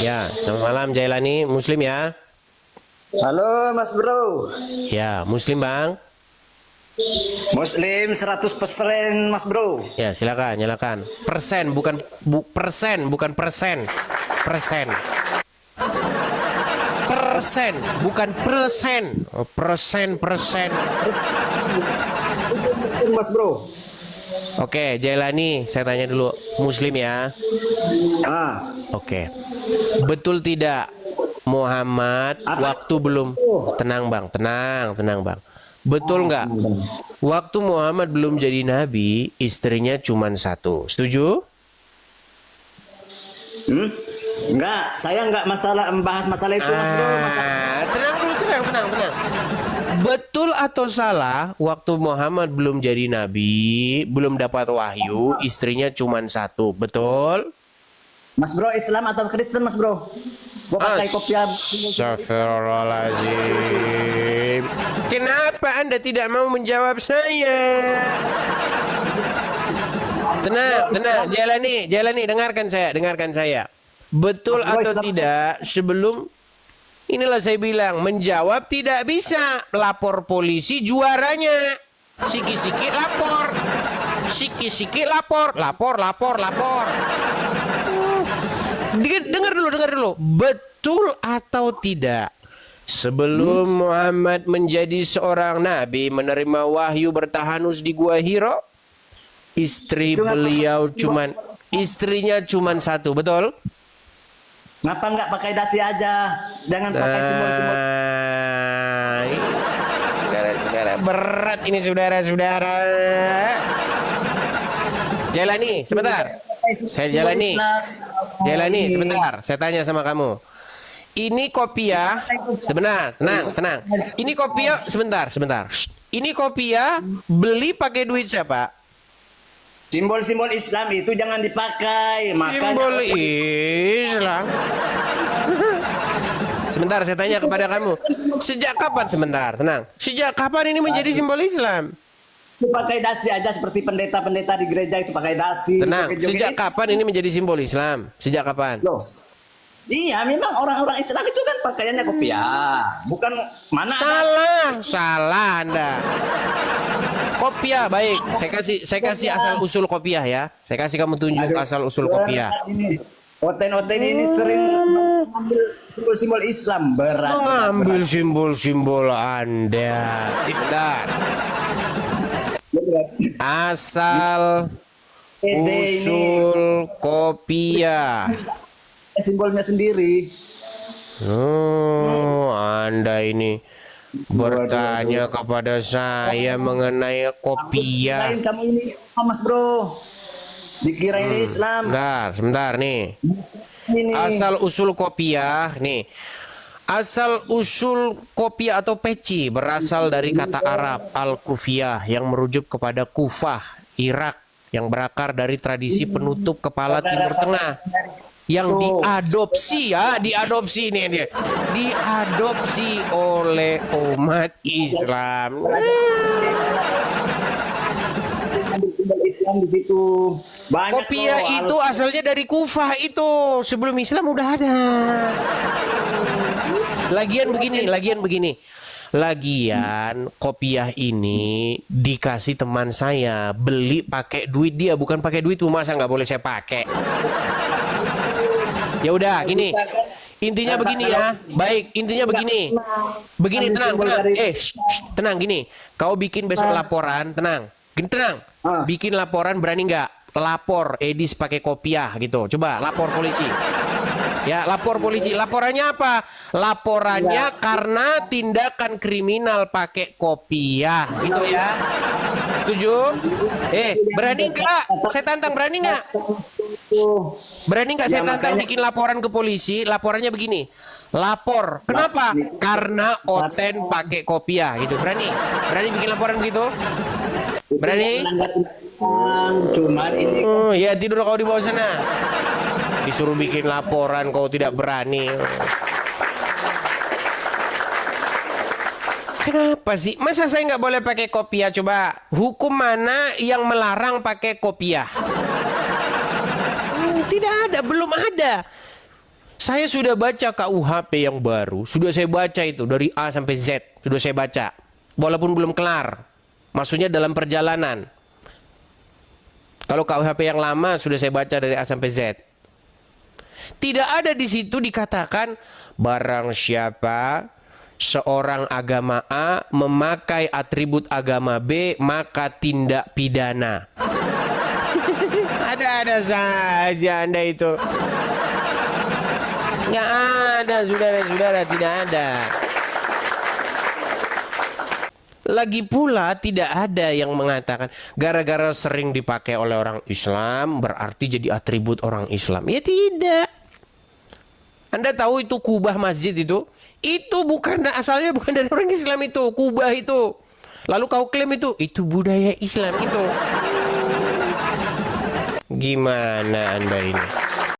Ya, selamat malam Jailani, Muslim ya? Halo Mas Bro. Ya, Muslim Bang. Muslim 100% Mas Bro. Ya, silakan, nyalakan. Persen, persen, bukan persen. Persen. Persen, bukan persen. Oh, persen. Mas Bro. Oke, Jailani, saya tanya dulu. Muslim ya? Ah, Oke. Betul tidak Muhammad waktu belum tenang Bang, tenang Bang. Betul nggak? Waktu Muhammad belum jadi nabi, istrinya cuma satu. Setuju? enggak, saya enggak membahas masalah itu Mas Bro. Tenang dulu, tenang. Betul atau salah, waktu Muhammad belum jadi nabi, belum dapat wahyu, istrinya cuma satu. Betul? Mas Bro, Islam atau Kristen Mas Bro? Gua pakai kopiah. Astagfirullahaladzim. Kenapa Anda tidak mau menjawab saya? Tenang, Jailani, dengarkan saya. Betul atau tidak, sebelum inilah saya bilang, menjawab tidak bisa, lapor polisi juaranya. Sikit-sikit lapor. Dengar dulu. Betul atau tidak? Sebelum Muhammad menjadi seorang nabi, menerima wahyu bertahanus di Gua Hira, istrinya cuman satu, betul? Ngapa enggak pakai dasi aja? Jangan pakai simbol-simbol. Saudara, berat ini saudara. Jailani, sebentar. Jailani, sebentar. Saya tanya sama kamu. Ini kopiah, sebentar, tenang. Ini kopiah, sebentar. Shh. Ini kopiah beli pakai duit siapa? Simbol-simbol Islam itu jangan dipakai. Simbol Islam. Sebentar, saya tanya kepada kamu. Sejak kapan, sebentar, tenang. Sejak kapan ini menjadi simbol Islam? Pakai dasi aja seperti pendeta-pendeta di gereja itu pakai dasi. Tenang, sejak kapan ini menjadi simbol Islam? Sejak kapan? Loh. Iya, memang orang-orang Islam itu kan pakaiannya kopiah. Bukan mana? Salah Anda. Kopiah, baik. Saya kasih asal usul kopiah ya. Saya kasih kamu tunjuk asal usul kopiah. Oten ini sering mengambil simbol-simbol Islam, berat. Mengambil simbol-simbol Anda. Tidak. Asal usul kopiah. Simbolnya sendiri. Oh, Anda ini bertanya kepada saya mengenai kopiah. Kamu ini Mas Bro. Dikira ini Islam. Sebentar nih. Ini. Asal usul kopiah nih. Asal usul kopiah atau peci berasal dari kata Arab al-kufiyah yang merujuk kepada Kufah, Irak, yang berakar dari tradisi penutup kepala Timur Tengah yang diadopsi oleh umat Islam. Islam di situ. Kopiah itu asalnya dari Kufah itu, sebelum Islam udah ada. Lagian begini. Lagian kopiah ini dikasih teman saya, beli pakai duit dia, bukan pakai duit tuh, masa nggak boleh saya pakai. Ya udah, gini. Intinya begini ya. Baik, intinya begini. Begini, tenang. Tenang gini. Kau bikin besok laporan, tenang. Bikin laporan, berani nggak? Lapor Edis pakai kopiah gitu. Coba lapor polisi. Ya, lapor polisi. Laporannya apa? Laporannya karena tindakan kriminal pakai kopiah, gitu ya. Setuju? Berani nggak? Saya tantang, berani nggak? Berani nggak saya tantang bikin laporan ke polisi? Laporannya begini. Lapor. Kenapa? Karena Oten pakai kopiah gitu. Berani bikin laporan begitu? Berani? Cuman ini. Ya tidur kau di bawah sana. Disuruh bikin laporan kau tidak berani. Kenapa sih? Masa saya nggak boleh pakai kopiah? Coba hukum mana yang melarang pakai kopiah? Tidak ada, belum ada. Saya sudah baca KUHP yang baru, sudah saya baca itu dari A sampai Z, sudah saya baca. Walaupun belum kelar, maksudnya dalam perjalanan. Kalau KUHP yang lama sudah saya baca dari A sampai Z. Tidak ada di situ dikatakan barang siapa seorang agama A memakai atribut agama B maka tindak pidana. Ada-ada saja Anda itu. Nggak ada, saudara-saudara, tidak ada. Lagi pula tidak ada yang mengatakan gara-gara sering dipakai oleh orang Islam berarti jadi atribut orang Islam. Ya tidak. Anda tahu itu kubah masjid itu? Itu bukan asalnya bukan dari orang Islam itu, kubah itu. Lalu kau klaim itu budaya Islam itu. Gimana Anda ini?